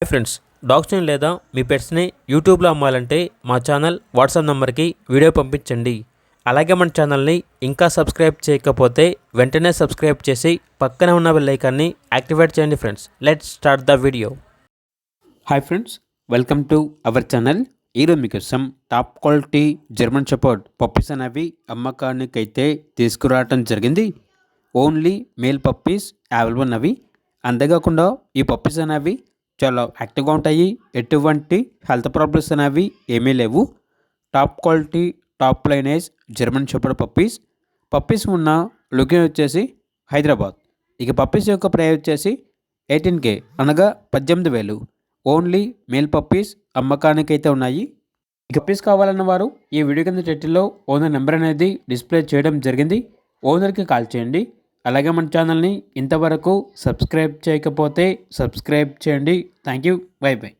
Hi friends, డాగ్స్ని లేదా మీ పెట్స్ని యూట్యూబ్లో అమ్మాలంటే మా ఛానల్ వాట్సాప్ నెంబర్కి వీడియో పంపించండి. అలాగే మన ఛానల్ని ఇంకా సబ్స్క్రైబ్ చేయకపోతే వెంటనే సబ్స్క్రైబ్ చేసి పక్కనే ఉన్న బెల్ ఐకాన్ని యాక్టివేట్ చేయండి. Friends, let's start the video. Hi friends, welcome to our channel. ఈరోజు మీకోసం top quality German shepherd puppies అనేవి అమ్మకానికైతే తీసుకురావటం జరిగింది. ఓన్లీ మేల్ పప్పీస్ అవైలబుల్ ఉన్నవి. అంతేకాకుండా ఈ పప్పీస్ అనేవి చాలా యాక్టివ్గా ఉంటాయి. ఎటువంటి హెల్త్ ప్రాబ్లమ్స్ అనేవి ఏమీ లేవు. Top quality top lineage German shepherd puppies ఉన్న లొకేషన్ వచ్చేసి హైదరాబాద్. ఇక పప్పీస్ యొక్క ప్రైస్ వచ్చేసి 18K అనగా 18,000. ఓన్లీ మేల్ పప్పీస్ అమ్మకానికైతే ఉన్నాయి. ఈ పప్పీస్ కావాలన్న వారు ఈ వీడియో కింద టైటిల్లో ఓనర్ నెంబర్ అనేది డిస్ప్లే చేయడం జరిగింది. ఓనర్కి కాల్ చేయండి. అలాగే మన ఛానల్ని ఇంతవరకు సబ్స్క్రైబ్ చేయకపోతే సబ్స్క్రైబ్ చేయండి. Thank you. By by.